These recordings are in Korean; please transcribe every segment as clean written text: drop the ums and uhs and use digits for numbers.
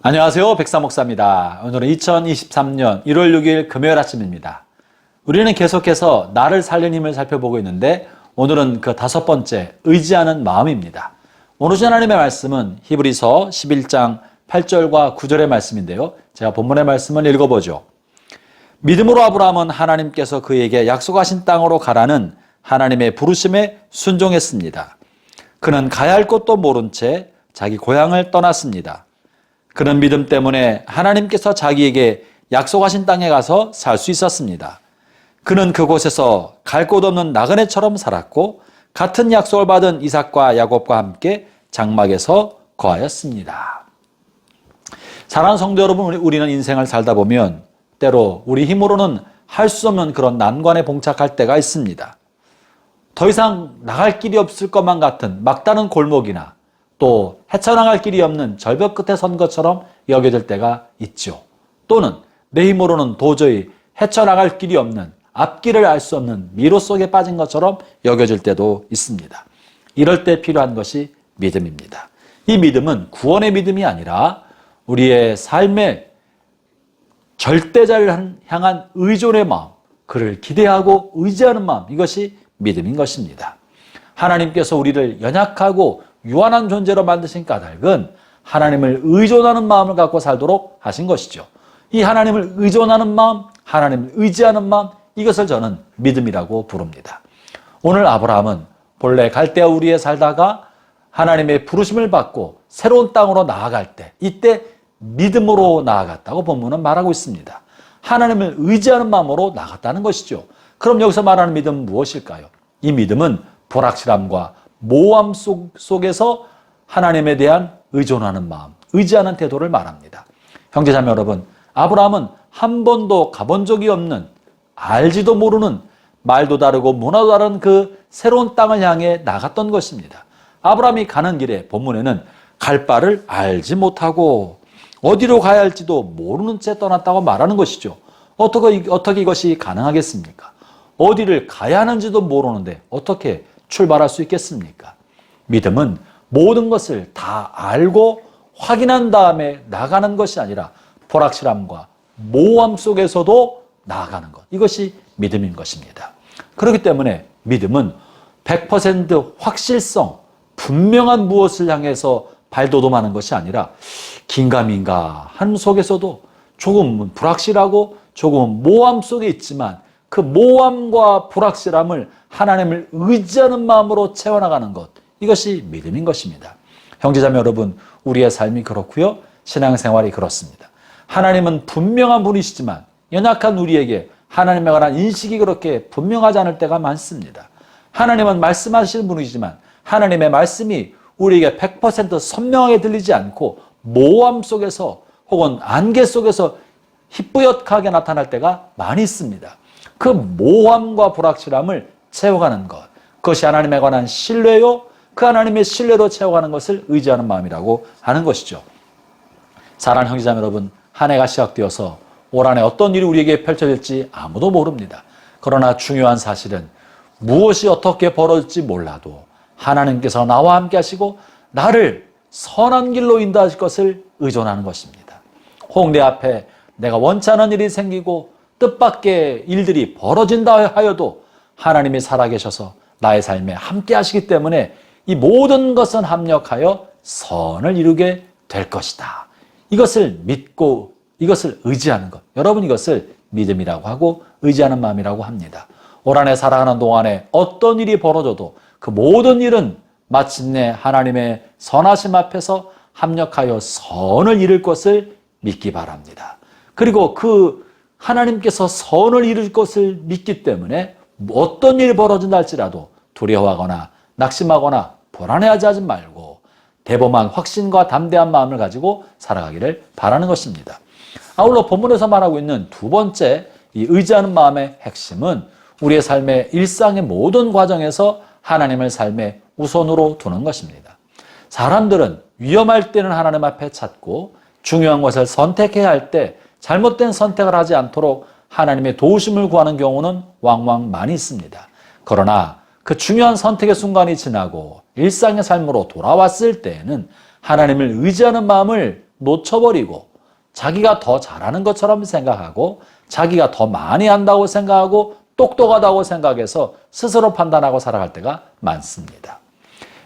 안녕하세요. 백삼목사입니다. 오늘은 2023년 1월 6일 금요일 아침입니다. 우리는 계속해서 나를 살리는 힘을 살펴보고 있는데 오늘은 그 5번째 의지하는 마음입니다. 오늘 하나님의 말씀은 히브리서 11장 8절과 9절의 말씀인데요. 제가 본문의 말씀을 읽어보죠. 믿음으로 아브라함은 하나님께서 그에게 약속하신 땅으로 가라는 하나님의 부르심에 순종했습니다. 그는 가야 할 곳도 모른 채 자기 고향을 떠났습니다. 그런 믿음 때문에 하나님께서 자기에게 약속하신 땅에 가서 살 수 있었습니다. 그는 그곳에서 갈 곳 없는 나그네처럼 살았고 같은 약속을 받은 이삭과 야곱과 함께 장막에서 거하였습니다. 사랑하는 성도 여러분, 우리는 인생을 살다 보면 때로 우리 힘으로는 할 수 없는 그런 난관에 봉착할 때가 있습니다. 더 이상 나갈 길이 없을 것만 같은 막다른 골목이나 또 헤쳐나갈 길이 없는 절벽 끝에 선 것처럼 여겨질 때가 있죠. 또는 내 힘으로는 도저히 헤쳐나갈 길이 없는 앞길을 알 수 없는 미로 속에 빠진 것처럼 여겨질 때도 있습니다. 이럴 때 필요한 것이 믿음입니다. 이 믿음은 구원의 믿음이 아니라 우리의 삶의 절대자를 향한 의존의 마음, 그를 기대하고 의지하는 마음, 이것이 믿음인 것입니다. 하나님께서 우리를 연약하고 유한한 존재로 만드신 까닭은 하나님을 의존하는 마음을 갖고 살도록 하신 것이죠. 이 하나님을 의존하는 마음, 하나님을 의지하는 마음, 이것을 저는 믿음이라고 부릅니다. 오늘 아브라함은 본래 갈대아 우리에 살다가 하나님의 부르심을 받고 새로운 땅으로 나아갈 때, 이때 믿음으로 나아갔다고 본문은 말하고 있습니다. 하나님을 의지하는 마음으로 나아갔다는 것이죠. 그럼 여기서 말하는 믿음은 무엇일까요? 이 믿음은 불확실함과 모함 속에서 하나님에 대한 의존하는 마음, 의지하는 태도를 말합니다. 형제자매 여러분, 아브라함은 한 번도 가본 적이 없는, 알지도 모르는, 말도 다르고 문화도 다른 그 새로운 땅을 향해 나갔던 것입니다. 아브라함이 가는 길에 본문에는 갈 바를 알지 못하고 어디로 가야 할지도 모르는 채 떠났다고 말하는 것이죠. 어떻게 이것이 가능하겠습니까? 어디를 가야 하는지도 모르는데 어떻게 출발할 수 있겠습니까? 믿음은 모든 것을 다 알고 확인한 다음에 나가는 것이 아니라 불확실함과 모함 속에서도 나아가는 것, 이것이 믿음인 것입니다. 그렇기 때문에 믿음은 100% 확실성, 분명한 무엇을 향해서 발돋움하는 것이 아니라 긴가민가한 속에서도 조금은 불확실하고 조금은 모함 속에 있지만 그 모함과 불확실함을 하나님을 의지하는 마음으로 채워나가는 것, 이것이 믿음인 것입니다. 형제자매 여러분, 우리의 삶이 그렇고요, 신앙생활이 그렇습니다. 하나님은 분명한 분이시지만 연약한 우리에게 하나님에 관한 인식이 그렇게 분명하지 않을 때가 많습니다. 하나님은 말씀하시는 분이지만 하나님의 말씀이 우리에게 100% 선명하게 들리지 않고 모함 속에서 혹은 안개 속에서 희뿌옇게 나타날 때가 많이 있습니다. 그 모함과 불확실함을 채워가는 것, 그것이 하나님에 관한 신뢰요, 그 하나님의 신뢰로 채워가는 것을 의지하는 마음이라고 하는 것이죠. 사랑하는 형제자매 여러분, 한 해가 시작되어서 올 한 해 어떤 일이 우리에게 펼쳐질지 아무도 모릅니다. 그러나 중요한 사실은 무엇이 어떻게 벌어질지 몰라도 하나님께서 나와 함께 하시고 나를 선한 길로 인도하실 것을 의존하는 것입니다. 혹 내 앞에 내가 원치 않은 일이 생기고 뜻밖의 일들이 벌어진다 하여도 하나님이 살아계셔서 나의 삶에 함께 하시기 때문에 이 모든 것은 합력하여 선을 이루게 될 것이다. 이것을 믿고 이것을 의지하는 것, 여러분 이것을 믿음이라고 하고 의지하는 마음이라고 합니다. 올 한 해 살아가는 동안에 어떤 일이 벌어져도 그 모든 일은 마침내 하나님의 선하심 앞에서 합력하여 선을 이룰 것을 믿기 바랍니다. 그리고 그 하나님께서 선을 이룰 것을 믿기 때문에 어떤 일이 벌어진다 할지라도 두려워하거나 낙심하거나 불안해하지 하지 말고 대범한 확신과 담대한 마음을 가지고 살아가기를 바라는 것입니다. 아울러 본문에서 말하고 있는 두 번째 이 의지하는 마음의 핵심은 우리의 삶의 일상의 모든 과정에서 하나님을 삶의 우선으로 두는 것입니다. 사람들은 위험할 때는 하나님 앞에 찾고 중요한 것을 선택해야 할 때 잘못된 선택을 하지 않도록 하나님의 도우심을 구하는 경우는 왕왕 많이 있습니다. 그러나 그 중요한 선택의 순간이 지나고 일상의 삶으로 돌아왔을 때에는 하나님을 의지하는 마음을 놓쳐버리고 자기가 더 잘하는 것처럼 생각하고 자기가 더 많이 한다고 생각하고 똑똑하다고 생각해서 스스로 판단하고 살아갈 때가 많습니다.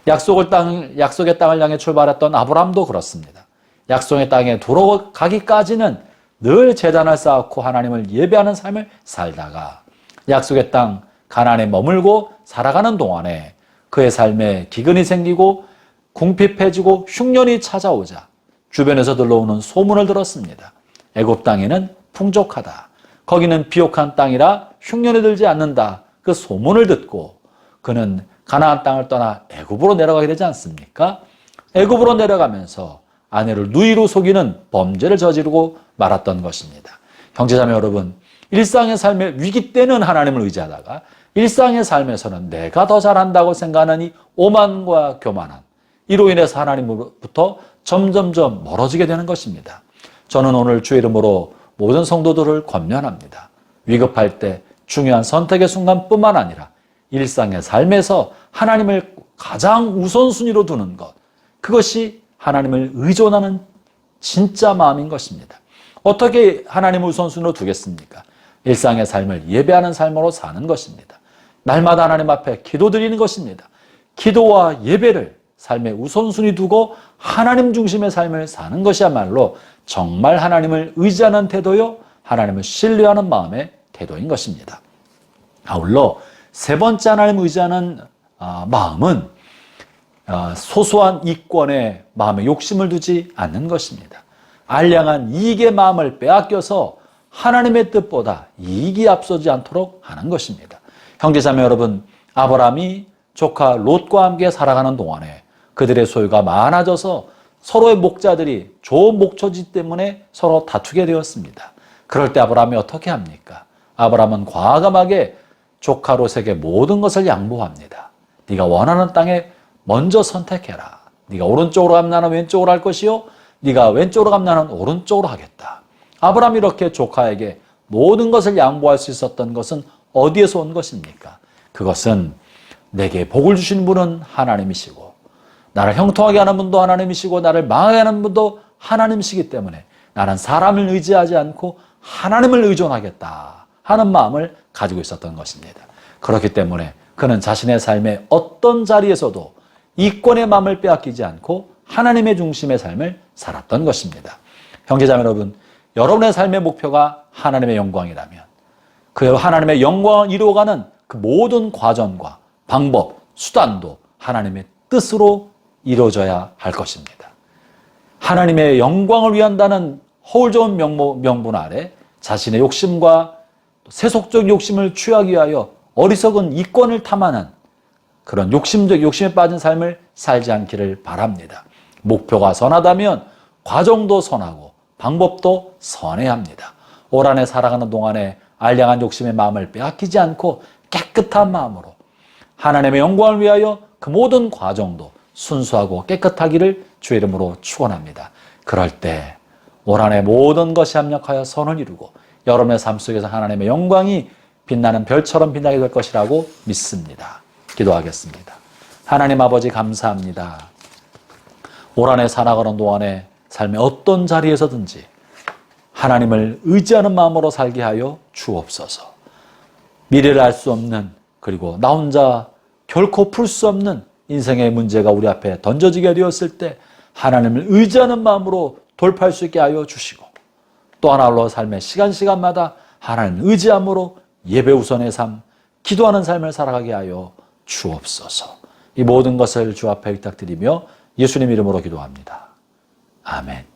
약속의 땅을 향해 출발했던 아브라함도 그렇습니다. 약속의 땅에 들어가기까지는 늘 제단을 쌓고 하나님을 예배하는 삶을 살다가 약속의 땅 가나안에 머물고 살아가는 동안에 그의 삶에 기근이 생기고 궁핍해지고 흉년이 찾아오자 주변에서 들러오는 소문을 들었습니다. 애굽 땅에는 풍족하다. 거기는 비옥한 땅이라 흉년이 들지 않는다. 그 소문을 듣고 그는 가나안 땅을 떠나 애굽으로 내려가게 되지 않습니까? 애굽으로 내려가면서 아내를 누이로 속이는 범죄를 저지르고 말았던 것입니다. 형제자매 여러분, 일상의 삶의 위기 때는 하나님을 의지하다가 일상의 삶에서는 내가 더 잘한다고 생각하는 이 오만과 교만함, 이로 인해서 하나님으로부터 점점점 멀어지게 되는 것입니다. 저는 오늘 주의 이름으로 모든 성도들을 권면합니다. 위급할 때 중요한 선택의 순간뿐만 아니라 일상의 삶에서 하나님을 가장 우선순위로 두는 것, 그것이 하나님을 의존하는 진짜 마음인 것입니다. 어떻게 하나님을 우선순위로 두겠습니까? 일상의 삶을 예배하는 삶으로 사는 것입니다. 날마다 하나님 앞에 기도드리는 것입니다. 기도와 예배를 삶의 우선순위 두고 하나님 중심의 삶을 사는 것이야말로 정말 하나님을 의지하는 태도요, 하나님을 신뢰하는 마음의 태도인 것입니다. 아울러 세 번째 하나님을 의지하는 마음은 소소한 이권에 마음에 욕심을 두지 않는 것입니다. 알량한 이익의 마음을 빼앗겨서 하나님의 뜻보다 이익이 앞서지 않도록 하는 것입니다. 형제자매 여러분, 아브라함이 조카 롯과 함께 살아가는 동안에 그들의 소유가 많아져서 서로의 목자들이 좋은 목초지 때문에 서로 다투게 되었습니다. 그럴 때 아브라함이 어떻게 합니까? 아브라함은 과감하게 조카 롯에게 모든 것을 양보합니다. 네가 원하는 땅에 먼저 선택해라. 네가 오른쪽으로 가면 나는 왼쪽으로 할 것이요, 네가 왼쪽으로 가면 나는 오른쪽으로 하겠다. 아브라함이 이렇게 조카에게 모든 것을 양보할 수 있었던 것은 어디에서 온 것입니까? 그것은 내게 복을 주시는 분은 하나님이시고 나를 형통하게 하는 분도 하나님이시고 나를 망하게 하는 분도 하나님이시기 때문에 나는 사람을 의지하지 않고 하나님을 의존하겠다 하는 마음을 가지고 있었던 것입니다. 그렇기 때문에 그는 자신의 삶의 어떤 자리에서도 이권의 마음을 빼앗기지 않고 하나님의 중심의 삶을 살았던 것입니다. 형제자매 여러분, 여러분의 삶의 목표가 하나님의 영광이라면 그 하나님의 영광을 이루어가는 그 모든 과정과 방법, 수단도 하나님의 뜻으로 이루어져야 할 것입니다. 하나님의 영광을 위한다는 허울 좋은 명분 아래 자신의 욕심과 세속적 욕심을 취하기 위하여 어리석은 이권을 탐하는 그런 욕심에 빠진 삶을 살지 않기를 바랍니다. 목표가 선하다면 과정도 선하고 방법도 선해야 합니다. 올 한해 살아가는 동안에 알량한 욕심의 마음을 빼앗기지 않고 깨끗한 마음으로 하나님의 영광을 위하여 그 모든 과정도 순수하고 깨끗하기를 주의 이름으로 축원합니다. 그럴 때 올 한해 모든 것이 합력하여 선을 이루고 여러분의 삶 속에서 하나님의 영광이 빛나는 별처럼 빛나게 될 것이라고 믿습니다. 기도하겠습니다. 하나님 아버지 감사합니다. 올 한해 살아가는 동안에 삶의 어떤 자리에서든지 하나님을 의지하는 마음으로 살게 하여 주옵소서. 미래를 알 수 없는, 그리고 나 혼자 결코 풀 수 없는 인생의 문제가 우리 앞에 던져지게 되었을 때 하나님을 의지하는 마음으로 돌파할 수 있게 하여 주시고, 또 하나로 삶의 시간마다 하나님을 의지함으로 예배 우선의 삶, 기도하는 삶을 살아가게 하여 주옵소서. 이 모든 것을 주 앞에 부탁드리며 예수님 이름으로 기도합니다. 아멘.